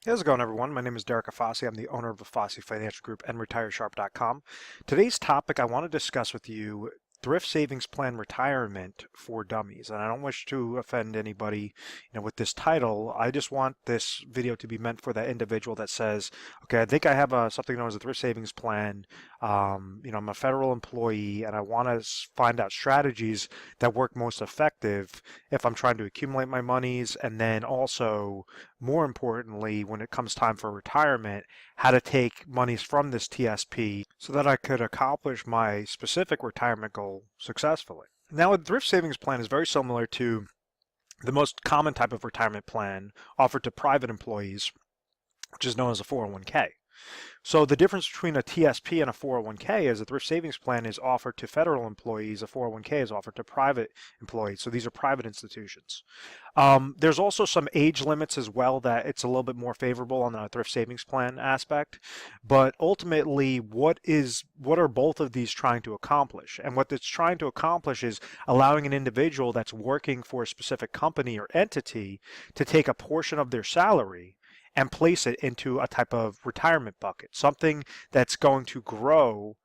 How's it going, everyone? My name is Derek Afasi. I'm the owner of Afasi Financial Group and RetireSharp.com. Today's topic I want to discuss with you thrift savings plan retirement for dummies. And I don't wish to offend anybody, with this title. I just want this video to be meant for that individual that says, okay, I think I have something known as a thrift savings plan. I'm a federal employee and I want to find out strategies that work most effective if I'm trying to accumulate my monies, and then also more importantly, when it comes time for retirement, how to take monies from this TSP so that I could accomplish my specific retirement goal successfully. Now, a thrift savings plan is very similar to the most common type of retirement plan offered to private employees, which is known as a 401k. So the difference between a TSP and a 401k is a thrift savings plan is offered to federal employees, a 401k is offered to private employees. So these are private institutions. There's also some age limits as well that it's a little bit more favorable on the thrift savings plan aspect. But ultimately, what are both of these trying to accomplish? And what it's trying to accomplish is allowing an individual that's working for a specific company or entity to take a portion of their salary and place it into a type of retirement bucket, something that's going to grow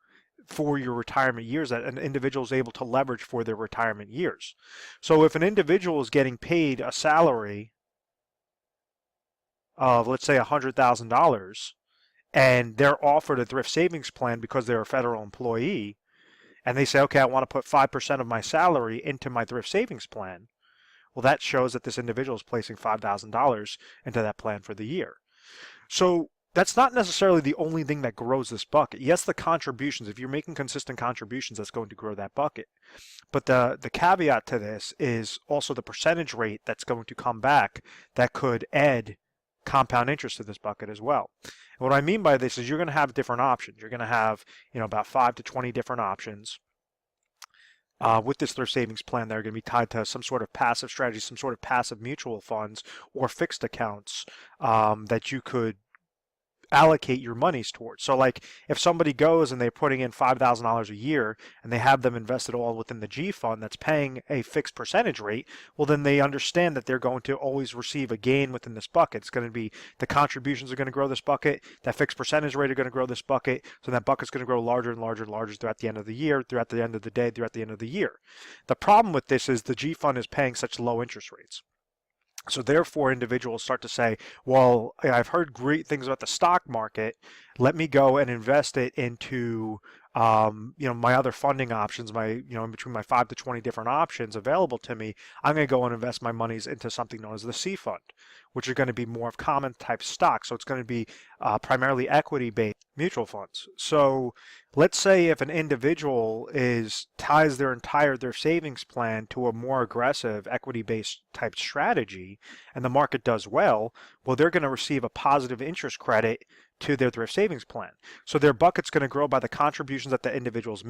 for your retirement years that an individual is able to leverage for their retirement years. So if an individual is getting paid a salary of, let's say, $100,000, and they're offered a thrift savings plan because they're a federal employee, and they say, okay, I want to put 5% of my salary into my thrift savings plan, well, that shows that this individual is placing $5,000 into that plan for the year. So that's not necessarily the only thing that grows this bucket. Yes, the contributions, if you're making consistent contributions, that's going to grow that bucket. But the caveat to this is also the percentage rate that's going to come back that could add compound interest to this bucket as well. And what I mean by this is you're going to have different options. You're going to have, about 5 to 20 different options. With this thrift savings plan, they're going to be tied to some sort of passive strategy, some sort of passive mutual funds or fixed accounts that you could allocate your monies towards. So like if somebody goes and they're putting in $5,000 a year and they have them invested all within the G fund that's paying a fixed percentage rate, well then they understand that they're going to always receive a gain within this bucket. It's going to be the contributions are going to grow this bucket, that fixed percentage rate are going to grow this bucket, so that bucket's going to grow larger and larger and larger throughout the end of the year, throughout the end of the day, throughout the end of the year. The problem with this is the G fund is paying such low interest rates. So therefore, individuals start to say, well, I've heard great things about the stock market. Let me go and invest it into, my other funding options, in between my 5 to 20 different options available to me. I'm going to go and invest my monies into something known as the C fund, which are going to be more of common type stocks. So it's going to be primarily equity-based mutual funds. So let's say if an individual ties their savings plan to a more aggressive equity-based type strategy, and the market does well, they're going to receive a positive interest credit to their thrift savings plan. So their bucket's going to grow by the contributions that the individuals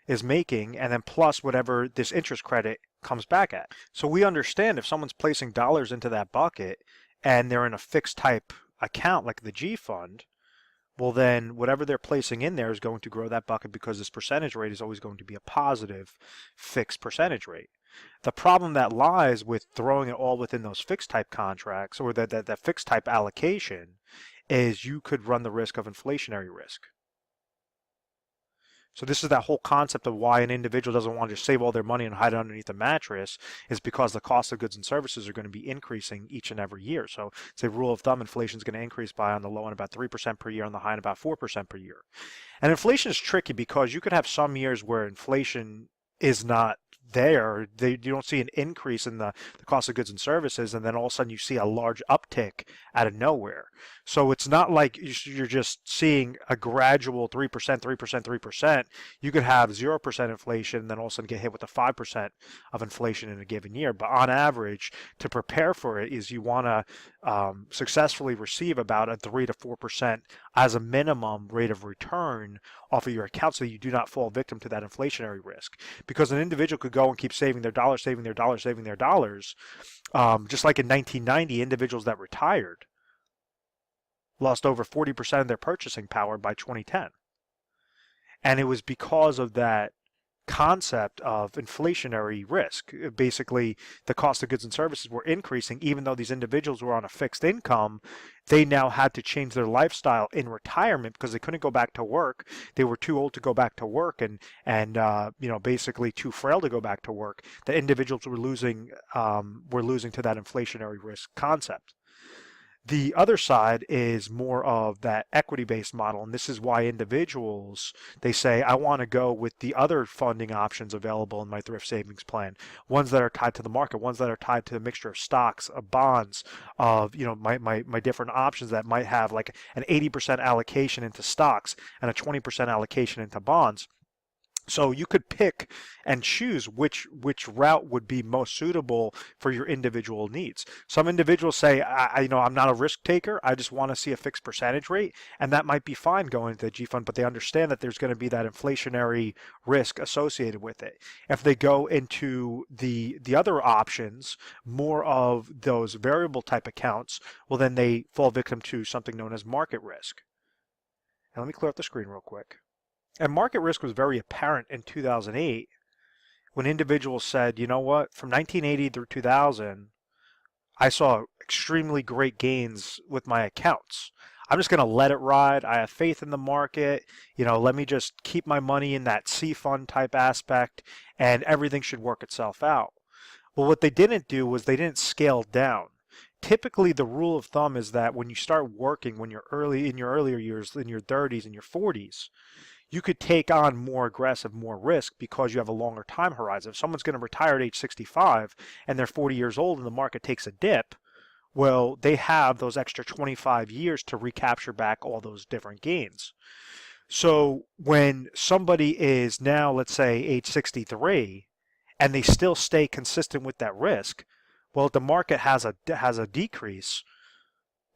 is making, and then plus whatever this interest credit comes back at. So we understand if someone's placing dollars into that bucket and they're in a fixed type account like the G fund, well then whatever they're placing in there is going to grow that bucket because this percentage rate is always going to be a positive fixed percentage rate. The problem that lies with throwing it all within those fixed type contracts or that fixed type allocation is you could run the risk of inflationary risk. So this is that whole concept of why an individual doesn't want to just save all their money and hide it underneath a mattress is because the cost of goods and services are going to be increasing each and every year. So it's a rule of thumb, inflation is going to increase by on the low end about 3% per year, on the high end about 4% per year. And inflation is tricky because you could have some years where inflation is not there. You don't see an increase in the cost of goods and services, and then all of a sudden you see a large uptick out of nowhere. So it's not like you're just seeing a gradual 3%, 3%, 3%. You could have 0% inflation and then all of a sudden get hit with a 5% of inflation in a given year. But on average, to prepare for it is you want to successfully receive about a 3 to 4% as a minimum rate of return off of your account so you do not fall victim to that inflationary risk. Because an individual could go and keep saving their dollars, saving their dollars, saving their dollars. Just like in 1990, individuals that retired lost over 40% of their purchasing power by 2010. And it was because of that concept of inflationary risk. Basically, the cost of goods and services were increasing, even though these individuals were on a fixed income. They now had to change their lifestyle in retirement because they couldn't go back to work. They were too old to go back to work, and basically too frail to go back to work. The individuals were losing to that inflationary risk concept. The other side is more of that equity-based model, and this is why individuals, they say, I want to go with the other funding options available in my thrift savings plan, ones that are tied to the market, ones that are tied to a mixture of stocks, of bonds, of my different options that might have like an 80% allocation into stocks and a 20% allocation into bonds. So you could pick and choose which route would be most suitable for your individual needs. Some individuals say, I'm not a risk taker. I just want to see a fixed percentage rate, and that might be fine going into the G fund, but they understand that there's going to be that inflationary risk associated with it. If they go into the other options, more of those variable type accounts, well, then they fall victim to something known as market risk. And let me clear up the screen real quick. And market risk was very apparent in 2008 when individuals said, you know what, from 1980 through 2000, I saw extremely great gains with my accounts. I'm just going to let it ride. I have faith in the market. Let me just keep my money in that C fund type aspect, and everything should work itself out. Well, what they didn't do was they didn't scale down. Typically, the rule of thumb is that when you start working, when you're in your earlier years, in your 30s and your 40s, you could take on more aggressive, more risk because you have a longer time horizon. If someone's going to retire at age 65 and they're 40 years old and the market takes a dip, well, they have those extra 25 years to recapture back all those different gains. So when somebody is now, let's say, age 63, and they still stay consistent with that risk, well, if the market has a decrease,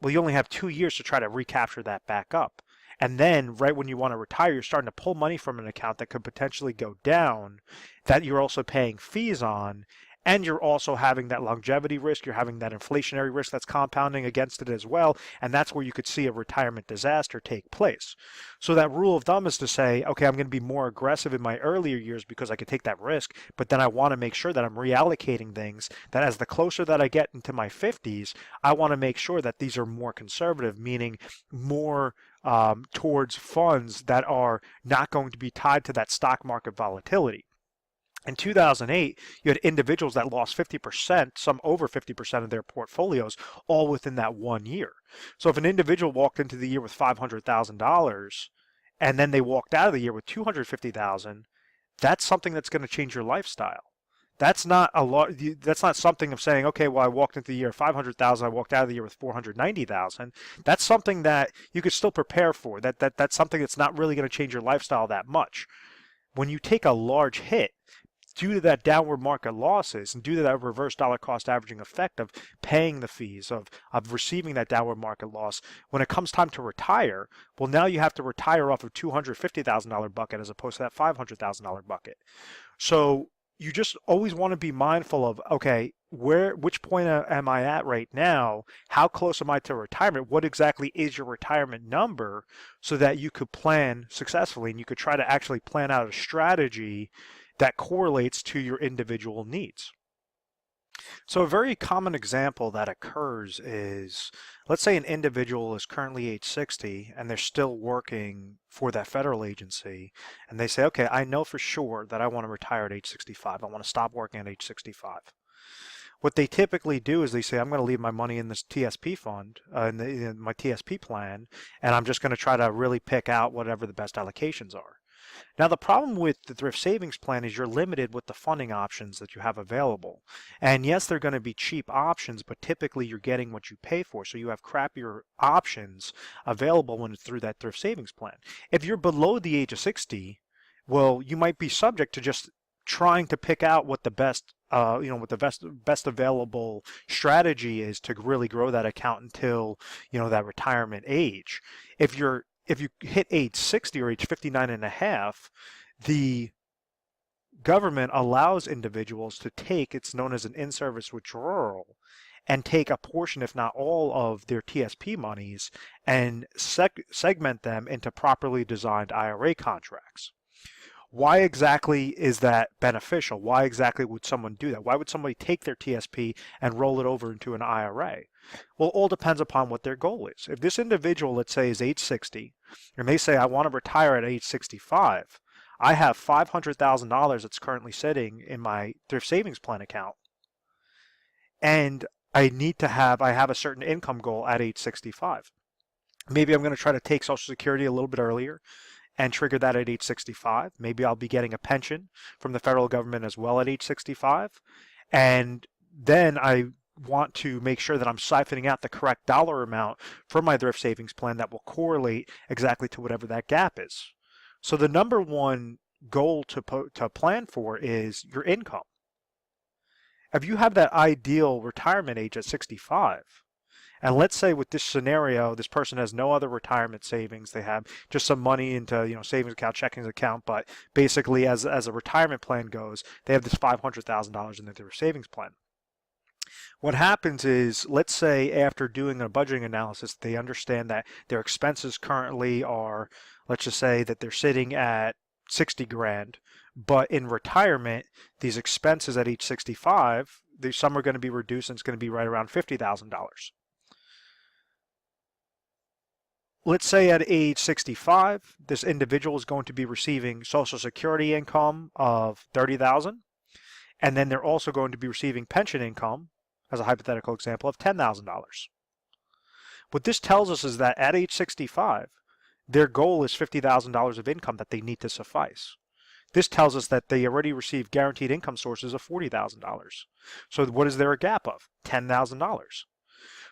well, you only have 2 years to try to recapture that back up. And then right when you want to retire, you're starting to pull money from an account that could potentially go down, that you're also paying fees on, and you're also having that longevity risk, you're having that inflationary risk that's compounding against it as well, and that's where you could see a retirement disaster take place. So that rule of thumb is to say, okay, I'm going to be more aggressive in my earlier years because I could take that risk, but then I want to make sure that I'm reallocating things, that as the closer that I get into my 50s, I want to make sure that these are more conservative, meaning more towards funds that are not going to be tied to that stock market volatility. In 2008, you had individuals that lost 50%, some over 50% of their portfolios, all within that 1 year. So if an individual walked into the year with $500,000 and then they walked out of the year with $250,000, that's something that's going to change your lifestyle. That's not a lot. That's not something of saying, okay, well, I walked into the year 500,000, I walked out of the year with 490,000. That's something that you could still prepare for. That's something that's not really going to change your lifestyle that much. When you take a large hit, due to that downward market losses and due to that reverse dollar cost averaging effect of paying the fees, of receiving that downward market loss, when it comes time to retire, well, now you have to retire off of $250,000 bucket as opposed to that $500,000 bucket. So you just always want to be mindful of, okay, which point am I at right now? How close am I to retirement? What exactly is your retirement number, so that you could plan successfully and you could try to actually plan out a strategy that correlates to your individual needs. So a very common example that occurs is, let's say an individual is currently age 60 and they're still working for that federal agency, and they say, okay, I know for sure that I want to retire at age 65. I want to stop working at age 65. What they typically do is they say, I'm going to leave my money in this TSP fund, in my TSP plan, and I'm just going to try to really pick out whatever the best allocations are. Now, the problem with the thrift savings plan is you're limited with the funding options that you have available. And yes, they're going to be cheap options, but typically you're getting what you pay for. So you have crappier options available when it's through that thrift savings plan. If you're below the age of 60, well, you might be subject to just trying to pick out what the best what the best available strategy is to really grow that account until, that retirement age. If you hit age 60 or age 59 and a half, the government allows individuals to take, it's known as an in-service withdrawal, and take a portion, if not all, of their TSP monies and segment them into properly designed IRA contracts. Why exactly is that beneficial? Why exactly would someone do that? Why would somebody take their TSP and roll it over into an IRA? Well, it all depends upon what their goal is. If this individual, let's say, is age 60, and they say, I want to retire at age 65, I have $500,000 that's currently sitting in my thrift savings plan account, and I have a certain income goal at age 65. Maybe I'm going to try to take Social Security a little bit earlier and trigger that at age 65. Maybe I'll be getting a pension from the federal government as well at age 65. And then I want to make sure that I'm siphoning out the correct dollar amount from my thrift savings plan that will correlate exactly to whatever that gap is. So the number one goal to plan for is your income. If you have that ideal retirement age at 65, and let's say with this scenario, this person has no other retirement savings. They have just some money into, savings account, checking account, but basically as a retirement plan goes, they have this $500,000 in their savings plan. What happens is, let's say after doing a budgeting analysis, they understand that their expenses currently are, let's just say that they're sitting at 60 grand, but in retirement, these expenses at age 65, some are going to be reduced and it's going to be right around $50,000. Let's say at age 65, this individual is going to be receiving Social Security income of $30,000, and then they're also going to be receiving pension income, as a hypothetical example, of $10,000. What this tells us is that at age 65, their goal is $50,000 of income that they need to suffice. This tells us that they already receive guaranteed income sources of $40,000. So what is there a gap of? $10,000.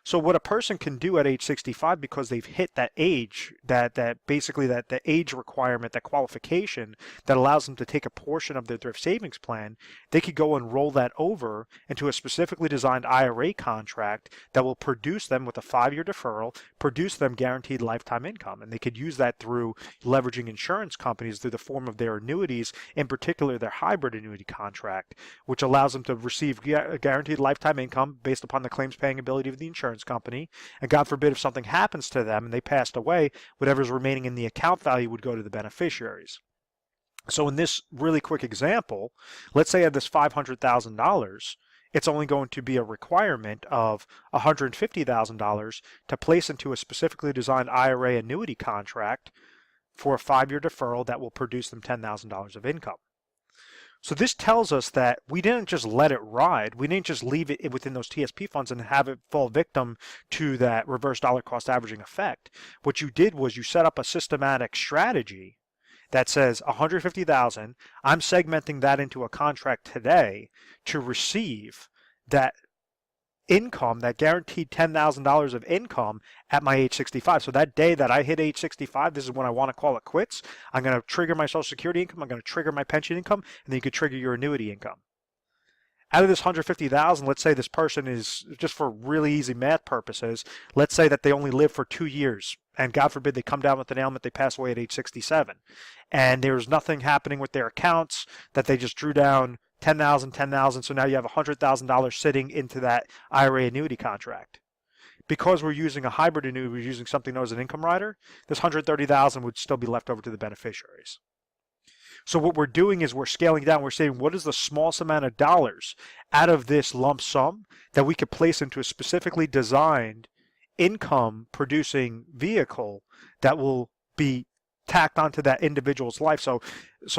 So what a person can do at age 65, because they've hit that age, that basically that the age requirement, that qualification that allows them to take a portion of their thrift savings plan, they could go and roll that over into a specifically designed IRA contract that will produce them with a 5-year deferral, produce them guaranteed lifetime income. And they could use that through leveraging insurance companies through the form of their annuities, in particular their hybrid annuity contract, which allows them to receive guaranteed lifetime income based upon the claims paying ability of the insurance company, and God forbid if something happens to them and they passed away, whatever's remaining in the account value would go to the beneficiaries. So in this really quick example, let's say I have this $500,000, it's only going to be a requirement of $150,000 to place into a specifically designed IRA annuity contract for a 5-year deferral that will produce them $10,000 of income. So this tells us that we didn't just let it ride. We didn't just leave it within those TSP funds and have it fall victim to that reverse dollar cost averaging effect. What you did was you set up a systematic strategy that says 150,000, I'm segmenting that into a contract today to receive that income, that guaranteed $10,000 of income at my age 65. So that day that I hit age 65, this is when I want to call it quits. I'm going to trigger my Social Security income. I'm going to trigger my pension income, and then you could trigger your annuity income. Out of this 150,000, let's say this person is, just for really easy math purposes, let's say that they only live for 2 years, and God forbid they come down with an ailment, they pass away at age 67, and there's nothing happening with their accounts, that they just drew down 10,000, so now you have $100,000 sitting into that IRA annuity contract. Because we're using a hybrid annuity, we're using something known as an income rider, this 130,000 would still be left over to the beneficiaries. So what we're doing is we're scaling down. We're saying, what is the smallest amount of dollars out of this lump sum that we could place into a specifically designed income producing vehicle that will be tacked onto that individual's life. So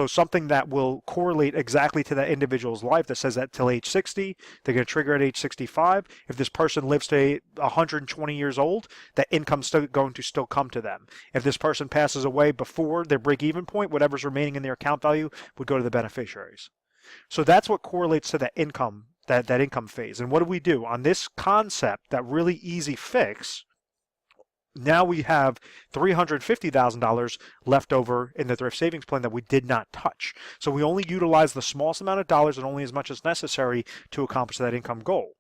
something that will correlate exactly to that individual's life, that says that till age 60, they're going to trigger at age 65. If this person lives to 120 years old, that income's still going to still come to them. If this person passes away before their break-even point, whatever's remaining in their account value would go to the beneficiaries. So that's what correlates to that income, that income phase. And what do we do? On this concept, that really easy fix, now we have $350,000 left over in the thrift savings plan that we did not touch. So we only utilize the smallest amount of dollars and only as much as necessary to accomplish that income goal.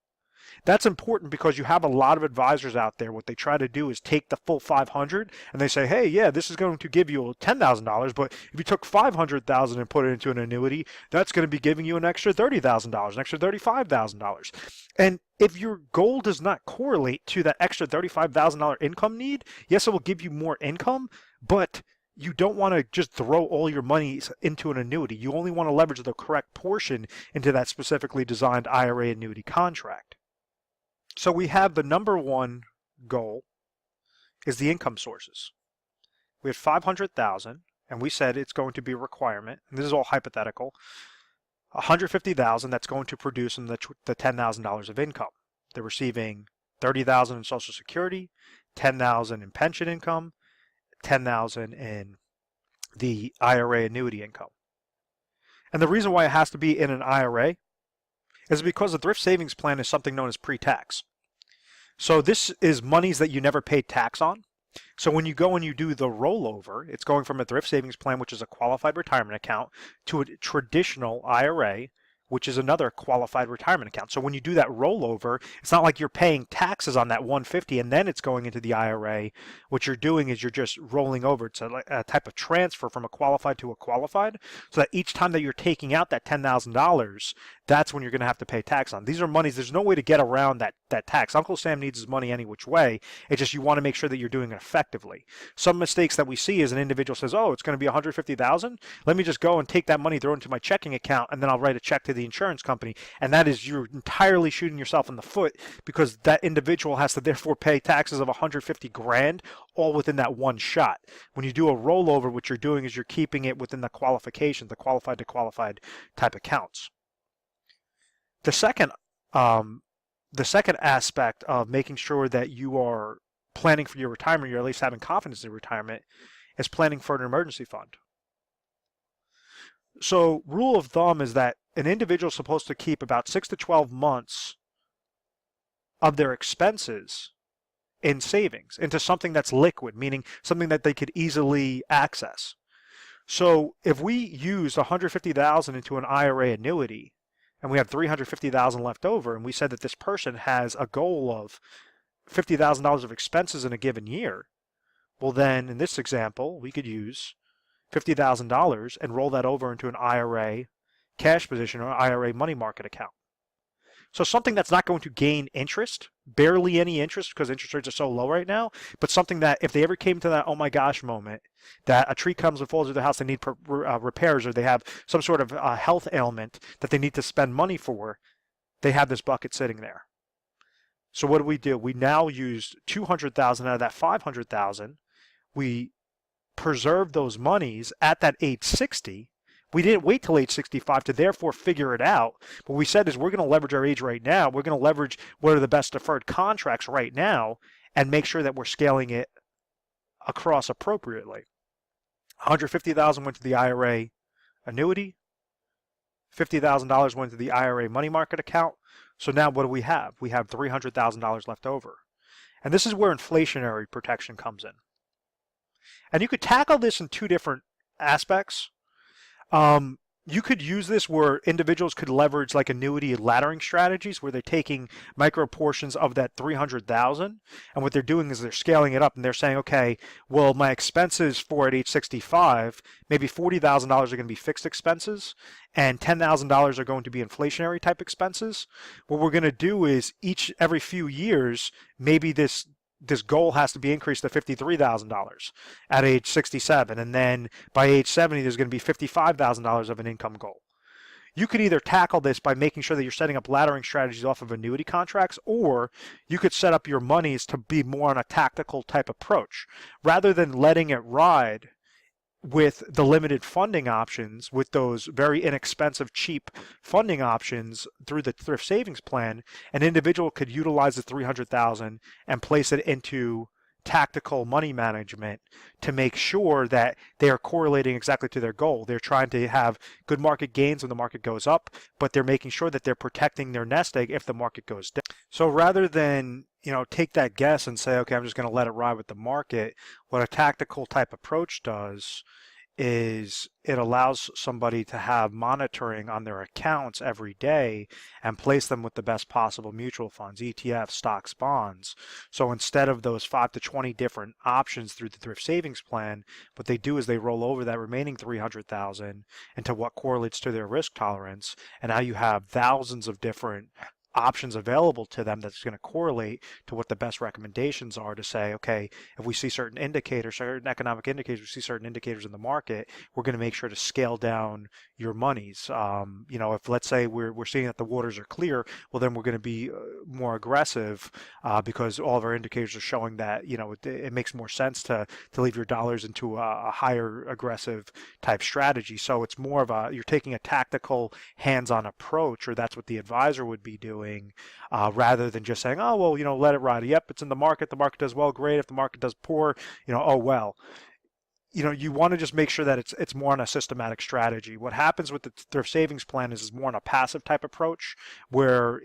That's important because you have a lot of advisors out there. What they try to do is take the full 500 and they say, hey, yeah, this is going to give you $10,000, but if you took 500,000 and put it into an annuity, that's going to be giving you an extra $30,000, an extra $35,000. And if your goal does not correlate to that extra $35,000 income need, yes, it will give you more income, but you don't want to just throw all your money into an annuity. You only want to leverage the correct portion into that specifically designed IRA annuity contract. So we have the number one goal is the income sources. We had 500,000, and we said it's going to be a requirement, and this is all hypothetical, 150,000 that's going to produce them the $10,000 of income. They're receiving 30,000 in Social Security, 10,000 in pension income, 10,000 in the IRA annuity income. And the reason why it has to be in an IRA is because the thrift savings plan is something known as pre-tax. So this is monies that you never paid tax on. So when you go and you do the rollover, it's going from a thrift savings plan, which is a qualified retirement account, to a traditional IRA, which is another qualified retirement account. So when you do that rollover, it's not like you're paying taxes on that 150 and then it's going into the IRA. What you're doing is you're just rolling over. It's a type of transfer from a qualified to a qualified, so that each time that you're taking out that $10,000, that's when you're going to have to pay tax on. These are monies. There's no way to get around that tax. Uncle Sam needs his money any which way. It's just you want to make sure that you're doing it effectively. Some mistakes that we see is an individual says, oh, it's going to be 150,000. Let me just go and take that money, throw it into my checking account, and then I'll write a check to the insurance company. And that is, you're entirely shooting yourself in the foot, because that individual has to therefore pay taxes of 150 grand all within that one shot. When you do a rollover, what you're doing is you're keeping it within the qualifications, the qualified to qualified type accounts. The second aspect of making sure that you are planning for your retirement, you're at least having confidence in retirement, is planning for an emergency fund. So rule of thumb is that an individual is supposed to keep about 6 to 12 months of their expenses in savings into something that's liquid, meaning something that they could easily access. So if we use 150,000 into an IRA annuity, and we have 350,000 left over, and we said that this person has a goal of $50,000 of expenses in a given year, well then, in this example, we could use $50,000 and roll that over into an IRA cash position or IRA money market account. So something that's not going to gain interest, barely any interest because interest rates are so low right now, but something that if they ever came to that oh my gosh moment, that a tree comes and falls to their house, they need repairs, or they have some sort of health ailment that they need to spend money for, they have this bucket sitting there. So what do? We now used 200,000 out of that 500,000. We preserved those monies at that age 60. We didn't wait till age 65 to therefore figure it out. What we said is we're going to leverage our age right now. We're going to leverage what are the best deferred contracts right now and make sure that we're scaling it across appropriately. 150,000 went to the IRA annuity. $50,000 went to the IRA money market account. So now what do we have? We have $300,000 left over. And this is where inflationary protection comes in. And you could tackle this in two different aspects. You could use this where individuals could leverage like annuity laddering strategies where they're taking micro portions of that 300,000, and what they're doing is they're scaling it up and they're saying, okay, well, my expenses for at age 65, maybe $40,000 are going to be fixed expenses and $10,000 are going to be inflationary type expenses. What we're going to do is every few years, maybe this goal has to be increased to $53,000 at age 67, and then by age 70 there's going to be $55,000 of an income goal. You could either tackle this by making sure that you're setting up laddering strategies off of annuity contracts, or you could set up your monies to be more on a tactical type approach. Rather than letting it ride with the limited funding options, with those very inexpensive, cheap funding options through the thrift savings plan, an individual could utilize the $300,000 and place it into tactical money management to make sure that they are correlating exactly to their goal. They're trying to have good market gains when the market goes up, but they're making sure that they're protecting their nest egg if the market goes down. So rather than take that guess and say, okay, I'm just going to let it ride with the market, what a tactical type approach does is it allows somebody to have monitoring on their accounts every day and place them with the best possible mutual funds, ETFs, stocks, bonds. So instead of those 5 to 20 different options through the thrift savings plan, what they do is they roll over that remaining 300,000 into what correlates to their risk tolerance, and now you have thousands of different options available to them that's going to correlate to what the best recommendations are to say, okay, if we see certain indicators, certain economic indicators, we see certain indicators in the market, we're going to make sure to scale down your monies. If let's say we're seeing that the waters are clear, well, then we're going to be more aggressive because all of our indicators are showing that, it makes more sense to leave your dollars into a higher aggressive type strategy. So it's more of you're taking a tactical hands-on approach, or that's what the advisor would be doing, rather than just saying, oh, well, let it ride. Yep, it's in the market does well, great. If the market does poor, oh, well. You want to just make sure that it's more on a systematic strategy. What happens with the thrift savings plan is more on a passive type approach, where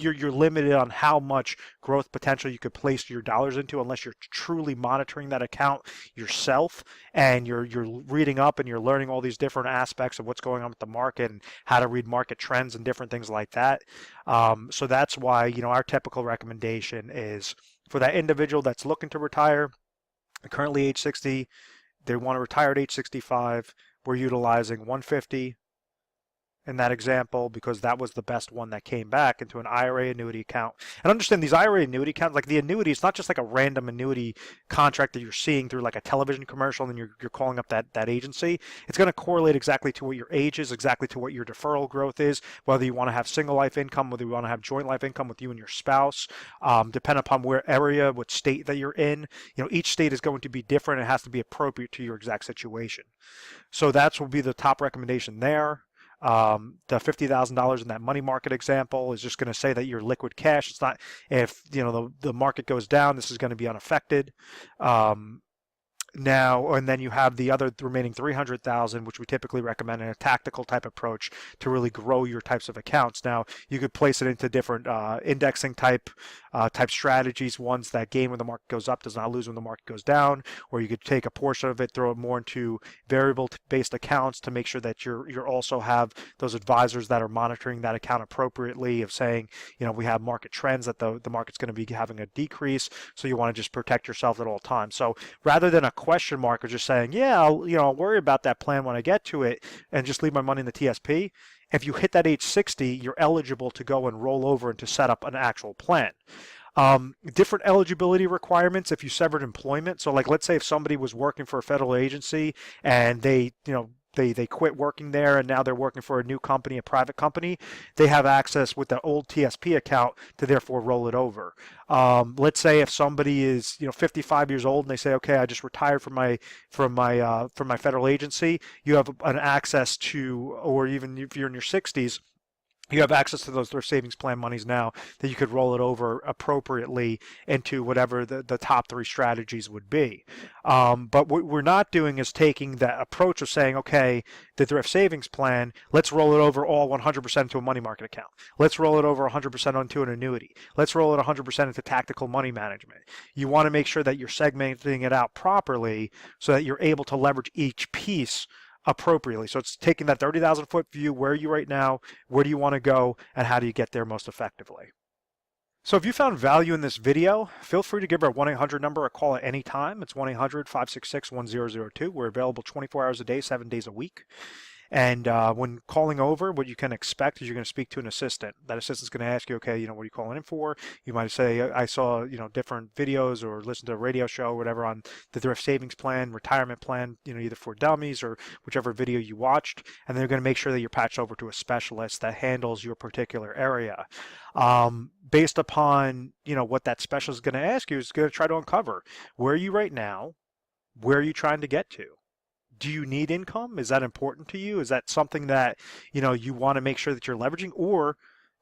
you're limited on how much growth potential you could place your dollars into unless you're truly monitoring that account yourself, and you're reading up and you're learning all these different aspects of what's going on with the market and how to read market trends and different things like that. So that's why, our typical recommendation is for that individual that's looking to retire, currently age 60, they want to retire at age 65. We're utilizing 150 in that example because that was the best one that came back into an IRA annuity account. And understand these IRA annuity accounts, like the annuity, it's not just like a random annuity contract that you're seeing through like a television commercial and then you're calling up that agency. It's going to correlate exactly to what your age is, exactly to what your deferral growth is, whether you want to have single life income, whether you want to have joint life income with you and your spouse, depending upon where area, what state that you're in. Each state is going to be different. It has to be appropriate to your exact situation. So that will be the top recommendation there. The $50,000 in that money market example is just going to say that your liquid cash. It's not, if the market goes down, this is going to be unaffected. Now, and then you have the remaining 300,000, which we typically recommend in a tactical type approach to really grow your types of accounts. Now, you could place it into different indexing type strategies, ones that gain when the market goes up, does not lose when the market goes down, or you could take a portion of it, throw it more into variable-based accounts to make sure that you're also have those advisors that are monitoring that account appropriately, of saying, we have market trends that the market's going to be having a decrease, so you want to just protect yourself at all times. So rather than a question mark or just saying, yeah, I'll worry about that plan when I get to it and just leave my money in the TSP, if you hit that age 60, you're eligible to go and roll over and to set up an actual plan. Different eligibility requirements if you severed employment. So like, let's say if somebody was working for a federal agency and they quit working there and now they're working for a new company, a private company, they have access with the old TSP account to therefore roll it over. Let's say if somebody is 55 years old and they say, okay, I just retired from my federal agency, you have an access to, or even if you're in your 60s, you have access to those thrift savings plan monies now that you could roll it over appropriately into whatever the top three strategies would be. But what we're not doing is taking that approach of saying, okay, the thrift savings plan, let's roll it over all 100% into a money market account. Let's roll it over 100% onto an annuity. Let's roll it 100% into tactical money management. You want to make sure that you're segmenting it out properly so that you're able to leverage each piece appropriately. So it's taking that 30,000 foot view. Where are you right now? Where do you want to go? And how do you get there most effectively? So if you found value in this video, feel free to give our 1-800 number a call at any time. It's 1-800-566-1002. We're available 24 hours a day, 7 days a week. And when calling over, what you can expect is you're going to speak to an assistant. That assistant's going to ask you, okay, what are you calling in for? You might say, I saw, different videos or listen to a radio show or whatever on the thrift savings plan, retirement plan, either for dummies or whichever video you watched. And they're going to make sure that you're patched over to a specialist that handles your particular area. Based upon, what that specialist is going to ask you, is going to try to uncover, where are you right now? Where are you trying to get to? Do you need income? Is that important to you? Is that something that, you want to make sure that you're leveraging? Or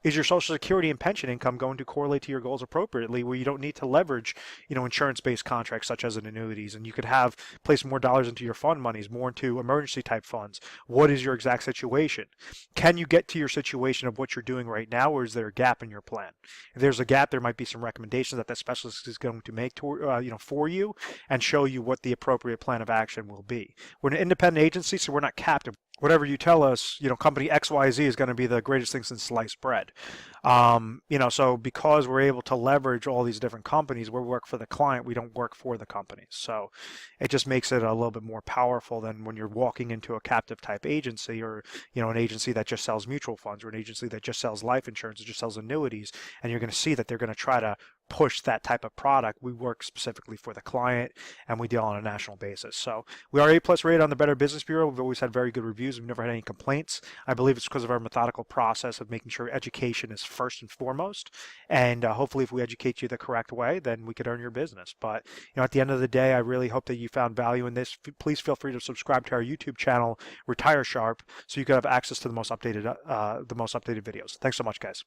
is your Social Security and pension income going to correlate to your goals appropriately, where you don't need to leverage, insurance-based contracts such as an annuities, and you could place more dollars into your fund monies, more into emergency type funds? What is your exact situation? Can you get to your situation of what you're doing right now, or is there a gap in your plan? If there's a gap, there might be some recommendations that specialist is going to make for you and show you what the appropriate plan of action will be. We're an independent agency, so we're not captive whatever you tell us, company XYZ is going to be the greatest thing since sliced bread. So because we're able to leverage all these different companies, we work for the client, we don't work for the companies. So it just makes it a little bit more powerful than when you're walking into a captive type agency, or, an agency that just sells mutual funds, or an agency that just sells life insurance, or just sells annuities, and you're going to see that they're going to try to push that type of product. We work specifically for the client, and we deal on a national basis. So we are A+ rated on the Better Business Bureau. We've always had very good reviews. We've never had any complaints. I believe it's because of our methodical process of making sure education is first and foremost. And hopefully, if we educate you the correct way, then we could earn your business. But at the end of the day, I really hope that you found value in this. Please feel free to subscribe to our YouTube channel, Retire Sharp, so you can have access to the most updated videos. Thanks so much, guys.